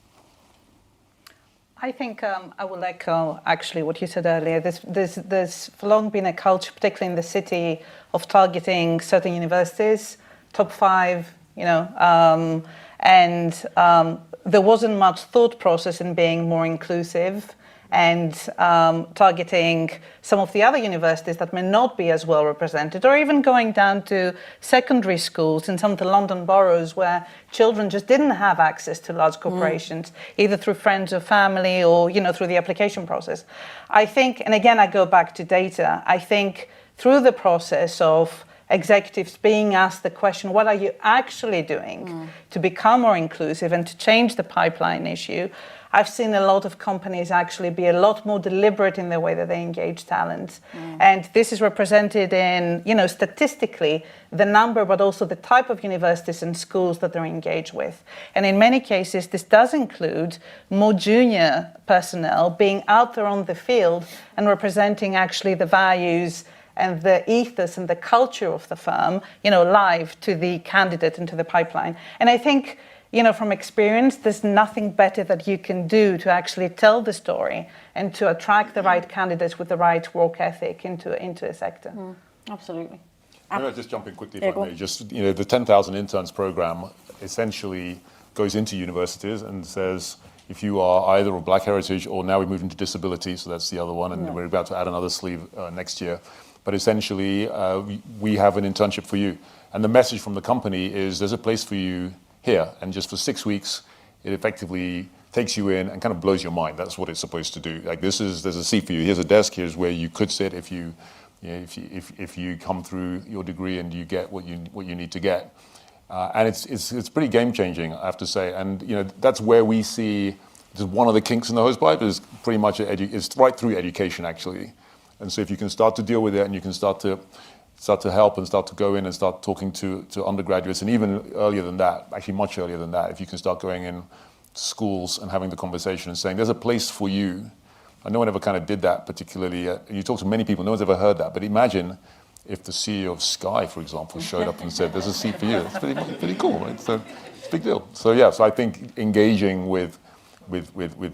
I think I will echo actually what you said earlier. There's for long been a culture, particularly in the city, of targeting certain universities, top 5, and there wasn't much thought process in being more inclusive and targeting some of the other universities that may not be as well represented, or even going down to secondary schools in some of the London boroughs where children just didn't have access to large corporations, either through friends or family or, through the application process. I think, and again, I go back to data, I think through the process of executives being asked the question, what are you actually doing to become more inclusive and to change the pipeline issue? I've seen a lot of companies actually be a lot more deliberate in the way that they engage talent. And this is represented in, statistically, the number, but also the type of universities and schools that they're engaged with. And in many cases, this does include more junior personnel being out there on the field and representing actually the values and the ethos and the culture of the firm, live to the candidate and to the pipeline. And I think, from experience, there's nothing better that you can do to actually tell the story and to attract the right candidates with the right work ethic into a sector. Absolutely. Maybe I'll just jump in quickly if I may. Just, the 10,000 interns program essentially goes into universities and says, if you are either of Black heritage or now we move into disability, so that's the other one, and we're about to add another sleeve next year. But essentially, we have an internship for you. And the message from the company is there's a place for you here. And just for 6 weeks, it effectively takes you in and kind of blows your mind. That's what it's supposed to do. Like there's a seat for you. Here's a desk. Here's where you could sit if you come through your degree and you get what you need to get. And it's pretty game changing, I have to say. And that's where we see just one of the kinks in the hosepipe is pretty much it's right through education actually. And so if you can start to deal with it and you can start to help and start to go in and start talking to undergraduates, and even earlier than that, actually much earlier than that, if you can start going in schools and having the conversation and saying there's a place for you. And no one ever kind of did that particularly. You talk to many people, no one's ever heard that. But imagine if the CEO of Sky, for example, showed up and said there's a seat for you. It's pretty cool, right? So it's a big deal. So so I think engaging with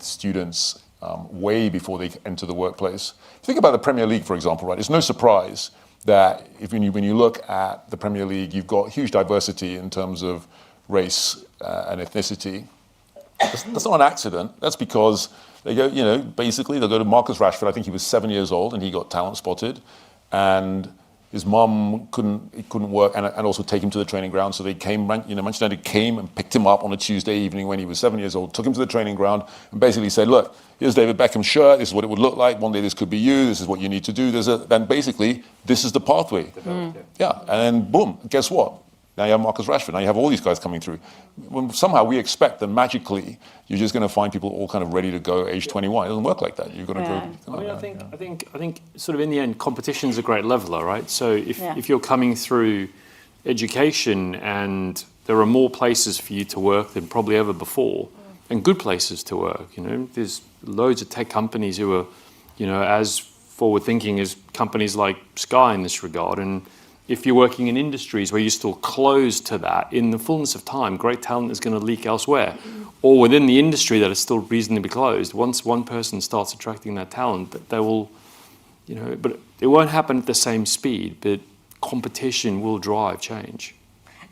students way before they enter the workplace. Think about the Premier League, for example, right? It's no surprise that when you look at the Premier League, you've got huge diversity in terms of race and ethnicity. That's not an accident. That's because they go, basically they'll go to Marcus Rashford. I think he was 7 years old and he got talent spotted, and his mum couldn't work and also take him to the training ground. So they came, Manchester United came and picked him up on a Tuesday evening when he was 7 years old, took him to the training ground and basically said, look, here's David Beckham's shirt. This is what it would look like. One day this could be you. This is what you need to do. Then basically, this is the pathway. Yeah, and then boom, guess what? Now you have Marcus Rashford. Now you have all these guys coming through. When somehow we expect that magically you're just going to find people all kind of ready to go age 21. It doesn't work like that. You've got to go. I think sort of in the end, competition's a great leveler, right? So if you're coming through education and there are more places for you to work than probably ever before, and good places to work, there's loads of tech companies who are, as forward thinking as companies like Sky in this regard, and if you're working in industries where you're still closed to that, in the fullness of time, great talent is going to leak elsewhere. Or within the industry that is still reasonably closed, once one person starts attracting that talent, they will, but it won't happen at the same speed, but competition will drive change.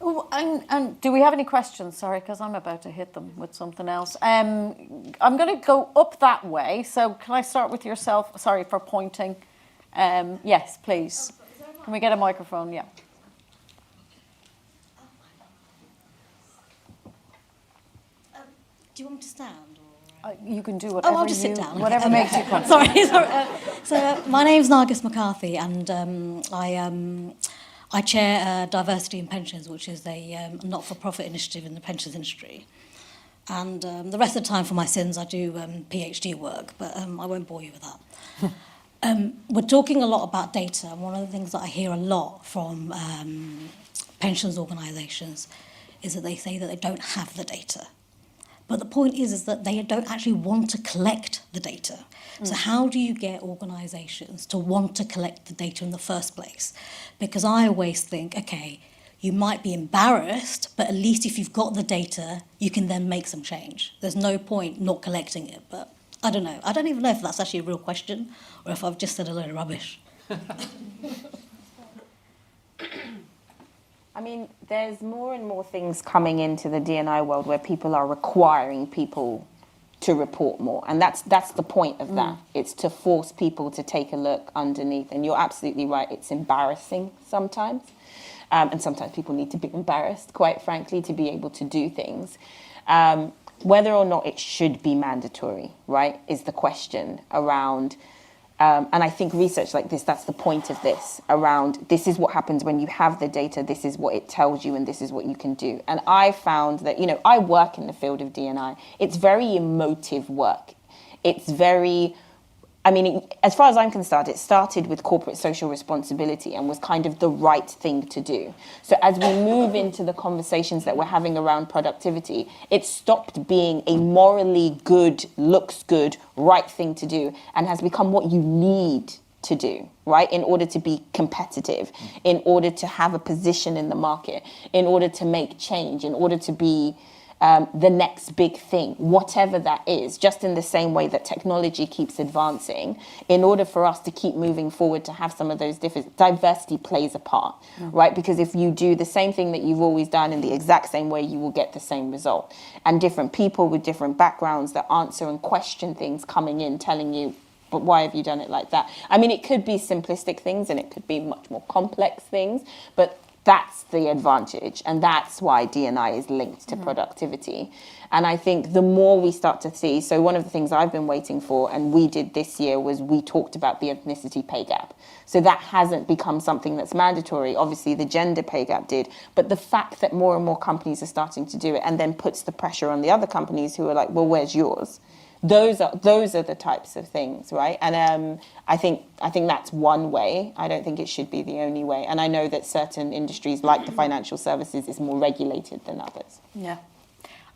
Oh, and do we have any questions? Sorry, because I'm about to hit them with something else. I'm going to go up that way. So can I start with yourself? Sorry for pointing. Yes, please. Can we get a microphone? Yeah. Do you want me to stand? Or? You can do whatever. I'll just sit down. Whatever makes you comfortable. So my name's Nargis McCarthy, and I chair Diversity in Pensions, which is a not-for-profit initiative in the pensions industry. And the rest of the time for my sins, I do PhD work, but I won't bore you with that. We're talking a lot about data, and one of the things that I hear a lot from pensions organisations is that they say that they don't have the data. But the point is that they don't actually want to collect the data. So how do you get organisations to want to collect the data in the first place? Because I always think, okay, you might be embarrassed, but at least if you've got the data, you can then make some change. There's no point not collecting it, but I don't know. I don't even know if that's actually a real question or if I've just said a load of rubbish. I mean, there's more and more things coming into the D&I world where people are requiring people to report more. And that's the point of that. It's to force people to take a look underneath. And you're absolutely right. It's embarrassing sometimes. And sometimes people need to be embarrassed, quite frankly, to be able to do things. Whether or not it should be mandatory, right, is the question around And I think research like this, that's the point of this, around this is what happens when you have the data, this is what it tells you, and this is what you can do. And I found that, you know, I work in the field of D&I. It's very emotive work. It's very, I mean, as far as I'm concerned, it started with corporate social responsibility and was kind of the right thing to do. So as we move into the conversations that we're having around productivity, it stopped being a morally good, looks good, right thing to do, and has become what you need to do, right? In order to be competitive, in order to have a position in the market, in order to make change, in order to be the next big thing, whatever that is, just in the same way that technology keeps advancing. In order for us to keep moving forward, to have some of those different, diversity plays a part, right? Because if you do the same thing that you've always done in the exact same way, you will get the same result. And different people with different backgrounds that answer and question things coming in, telling you, but why have you done it like that? I mean, it could be simplistic things and it could be much more complex things, but that's the advantage, and that's why D&I is linked to productivity. And I think the more we start to see, so one of the things I've been waiting for, and we did this year, was we talked about the ethnicity pay gap. So that hasn't become something that's mandatory. Obviously, the gender pay gap did, but the fact that more and more companies are starting to do it, and then puts the pressure on the other companies who are like, well, where's yours? Those are the types of things, right? And I think that's one way. I don't think it should be the only way. And I know that certain industries, like the financial services, is more regulated than others. Yeah.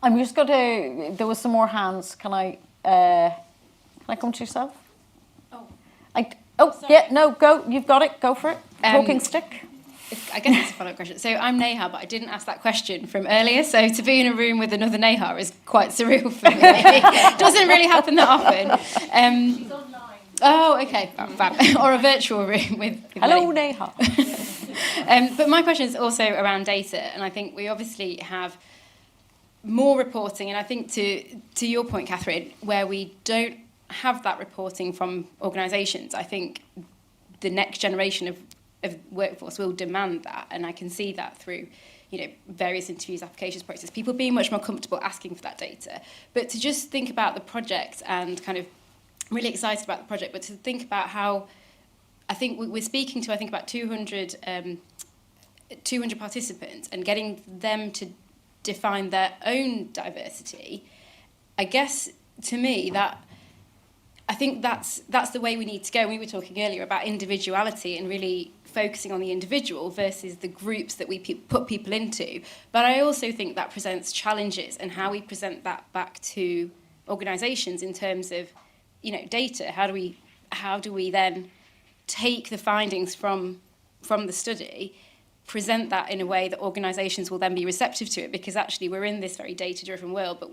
I'm just going to, there was some more hands. Can I come to yourself? Sorry. Yeah, no, go. You've got it. Go for it. Talking stick. I guess it's a follow-up question. So I'm Neha, but I didn't ask that question from earlier. So to be in a room with another Neha is quite surreal for me. It doesn't really happen that often. She's online. Oh, okay. Oh, fab. Or a virtual room with Hello, me. Neha. But my question is also around data. And I think we obviously have more reporting. And I think to your point, Katherine, where we don't have that reporting from organisations, I think the next generation of workforce will demand that, and I can see that through, you know, various interviews, applications process, people being much more comfortable asking for that data. But to just think about the project and kind of really excited about the project, but to think about how, I think we're speaking to, I think about 200 participants and getting them to define their own diversity. I guess to me that I think that's the way we need to go. We were talking earlier about individuality and really focusing on the individual versus the groups that we put people into. But I also think that presents challenges and how we present that back to organisations in terms of, you know, data. How do we then take the findings from the study, present that in a way that organisations will then be receptive to it? Because actually we're in this very data-driven world, but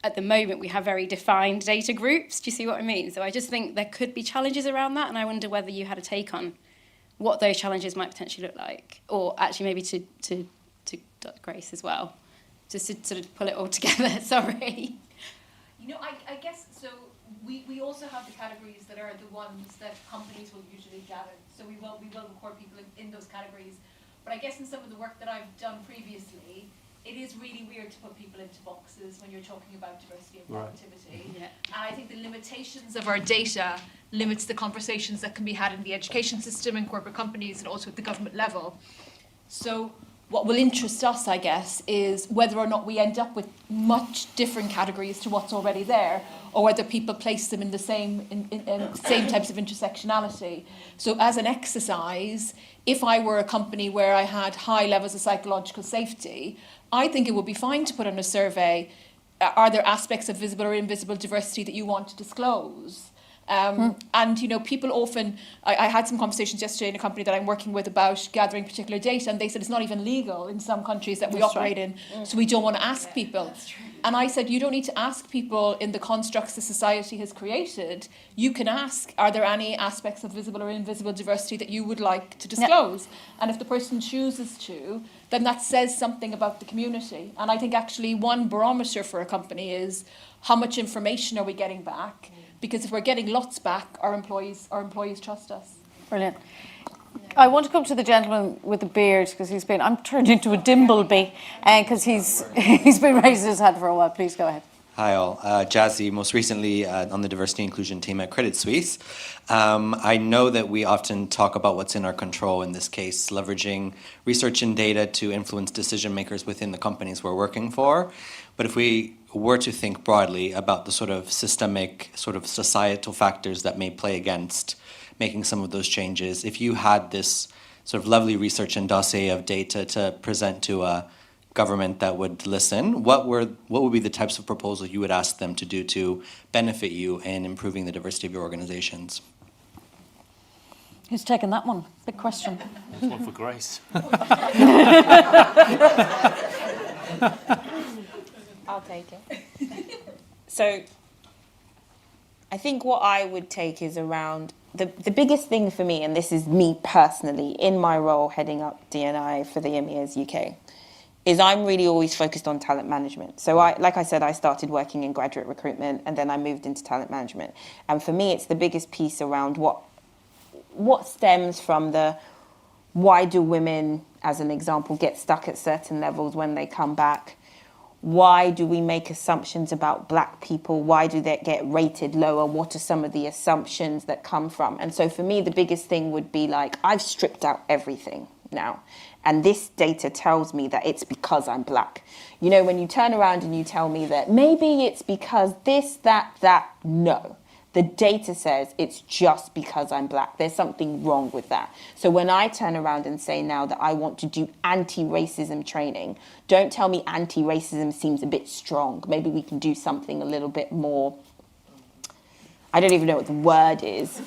at the moment, we have very defined data groups. Do you see what I mean? So I just think there could be challenges around that, and I wonder whether you had a take on what those challenges might potentially look like, or actually maybe to Grace as well, just to sort of pull it all together. Sorry. You know, I guess, so we also have the categories that are the ones that companies will usually gather. So we will record people in those categories. But I guess in some of the work that I've done previously, it is really weird to put people into boxes when you're talking about diversity and productivity. Yeah. And I think the limitations of our data limits the conversations that can be had in the education system and corporate companies and also at the government level. So what will interest us, I guess, is whether or not we end up with much different categories to what's already there, or whether people place them in the same same types of intersectionality. So as an exercise, if I were a company where I had high levels of psychological safety, I think it would be fine to put on a survey, are there aspects of visible or invisible diversity that you want to disclose? And, you know, people often, I had some conversations yesterday in a company that I'm working with about gathering particular data, and they said it's not even legal in some countries that we operate in, so we don't want to ask people. And I said, you don't need to ask people in the constructs the society has created. You can ask, are there any aspects of visible or invisible diversity that you would like to disclose? And if the person chooses to, then that says something about the community. And I think actually one barometer for a company is how much information are we getting back? Because if we're getting lots back, our employees trust us. Brilliant. I want to come to the gentleman with the beard because I'm turned into a Dimbleby because he's been raising his hand for a while. Please go ahead. Hi all, Jazzy, most recently on the diversity inclusion team at Credit Suisse. I know that we often talk about what's in our control, in this case, leveraging research and data to influence decision makers within the companies we're working for. But if we were to think broadly about the sort of systemic, sort of societal factors that may play against making some of those changes, if you had this sort of lovely research and dossier of data to present to a government that would listen, what would be the types of proposals you would ask them to do to benefit you in improving the diversity of your organizations? Who's taking that one? Big question. There's one for Grace. I'll take it. So I think what I would take is around the biggest thing for me, and this is me personally, in my role heading up D&I for the EMEA's UK, is I'm really always focused on talent management. So like I said, I started working in graduate recruitment and then I moved into talent management. And for me, it's the biggest piece around what stems from the why do women, as an example, get stuck at certain levels when they come back? Why do we make assumptions about black people? Why do they get rated lower? What are some of the assumptions that come from? And so for me, the biggest thing would be like, I've stripped out everything now. And this data tells me that it's because I'm black. You know, when you turn around and you tell me that maybe it's because this, that, no. The data says it's just because I'm black. There's something wrong with that. So when I turn around and say now that I want to do anti-racism training, don't tell me anti-racism seems a bit strong. Maybe we can do something a little bit more, I don't even know what the word is.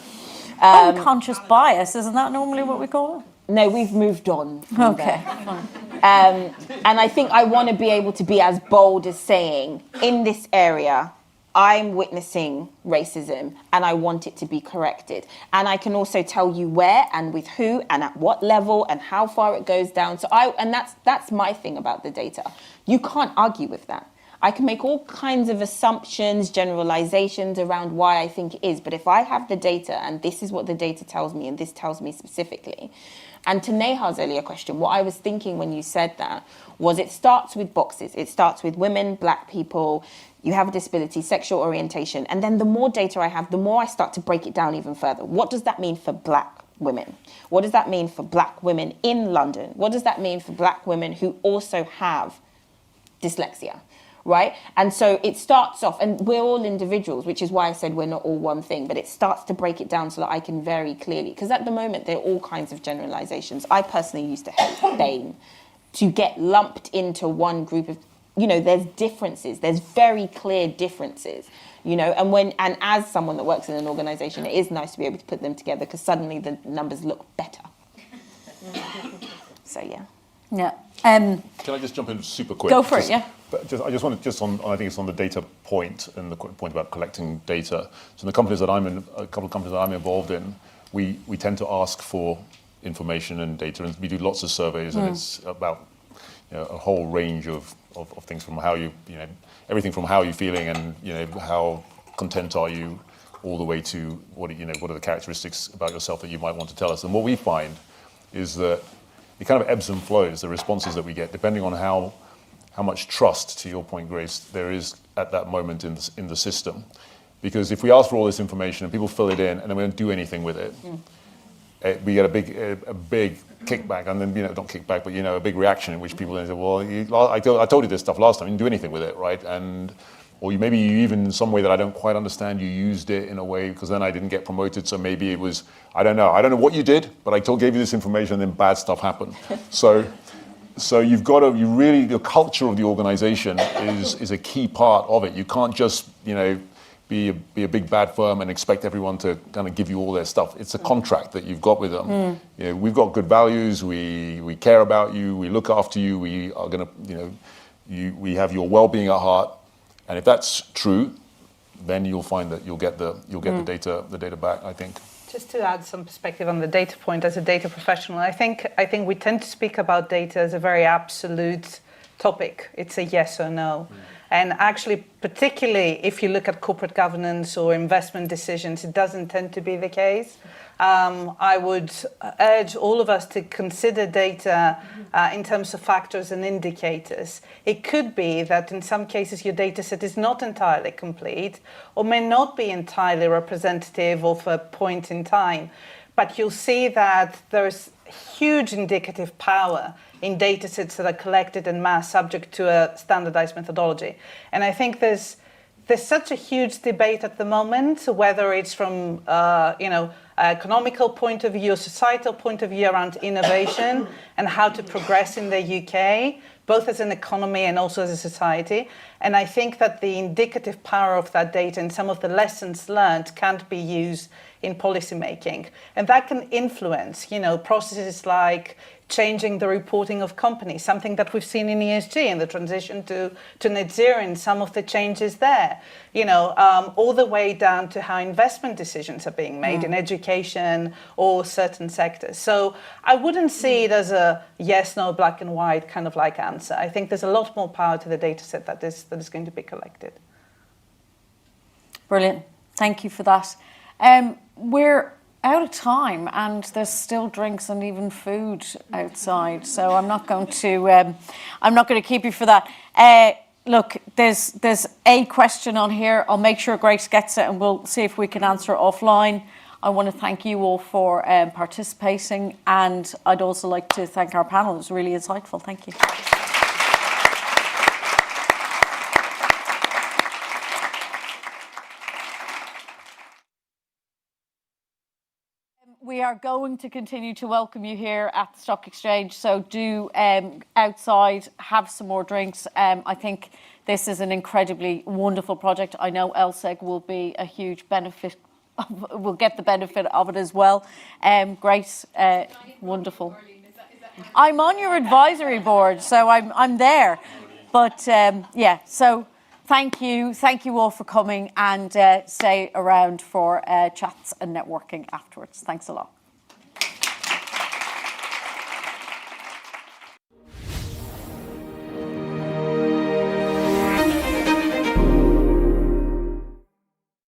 Unconscious bias, isn't that normally what we call it? No, we've moved on from Okay, there. fine. And I think I want to be able to be as bold as saying, in this area, I'm witnessing racism and I want it to be corrected. And I can also tell you where and with who and at what level and how far it goes down. And that's my thing about the data. You can't argue with that. I can make all kinds of assumptions, generalizations around why I think it is. But if I have the data and this is what the data tells me and this tells me specifically. And to Neha's earlier question, what I was thinking when you said that was it starts with boxes. It starts with women, black people, you have a disability, sexual orientation. And then the more data I have, the more I start to break it down even further. What does that mean for black women? What does that mean for black women in London? What does that mean for black women who also have dyslexia? Right? And so it starts off, and we're all individuals, which is why I said we're not all one thing, but it starts to break it down so that I can very clearly, because at the moment there are all kinds of generalizations. I personally used to hate BAME, to get lumped into one group of, you know, there's differences, there's very clear differences, you know, and as someone that works in an organization, it is nice to be able to put them together because suddenly the numbers look better. So, yeah. Yeah. Can I just jump in super quick? Go for it, yeah. I just want to, I think it's on the data point and the point about collecting data. So in the companies that I'm in, a couple of companies that I'm involved in, we tend to ask for information and data, and we do lots of surveys, and it's about, you know, a whole range of things, from how you know, everything from how you're feeling and, you know, how content are you, all the way to what are the characteristics about yourself that you might want to tell us. And what we find is that it kind of ebbs and flows, the responses that we get, depending on how much trust, to your point, Grace, there is at that moment in the system. Because if we ask for all this information and people fill it in and then we don't do anything with it, we get a big kickback, and then, you know, not kickback, but, you know, a big reaction in which people then say, well, I told you this stuff last time, you didn't do anything with it, right? Or maybe you even, in some way that I don't quite understand, you used it in a way because then I didn't get promoted, so maybe it was, I don't know what you did, but I gave you this information and then bad stuff happened. So you've got to, the culture of the organization is a key part of it. You can't just, you know, be a big bad firm and expect everyone to kind of give you all their stuff. It's a contract that you've got with them. You know, we've got good values, we care about you, we look after you, we are going to, you know, we have your well-being at heart. And if that's true, then you'll find that you'll get the data back, I think. Just to add some perspective on the data point, as a data professional, I think we tend to speak about data as a very absolute topic. It's a yes or no. And actually, particularly if you look at corporate governance or investment decisions, it doesn't tend to be the case. I would urge all of us to consider data in terms of factors and indicators. It could be that in some cases your data set is not entirely complete or may not be entirely representative of a point in time. But you'll see that there's huge indicative power in data sets that are collected en masse subject to a standardized methodology. And I think there's such a huge debate at the moment, whether it's from economical point of view, societal point of view around innovation and how to progress in the UK, both as an economy and also as a society. And I think that the indicative power of that data and some of the lessons learned can't be used in policy making. And that can influence, processes like changing the reporting of companies, something that we've seen in ESG and the transition to net zero and some of the changes there, all the way down to how investment decisions are being made in education or certain sectors. So I wouldn't see it as a yes, no, black and white kind of like answer. I think there's a lot more power to the data set that is going to be collected. Brilliant. Thank you for that. We're out of time and there's still drinks and even food outside, so I'm not going to keep you for that. Look, there's a question on here. I'll make sure Grace gets it and we'll see if we can answer it offline. I want to thank you all for participating, and I'd also like to thank our panel. It was really insightful. Thank you. We are going to continue to welcome you here at the Stock Exchange, so do outside, have some more drinks. I think this is an incredibly wonderful project. I know LSEG will be a huge benefit, will get the benefit of it as well. Grace, wonderful. I'm on your advisory board, so I'm there. But so thank you all for coming, and stay around for chats and networking afterwards. Thanks a lot.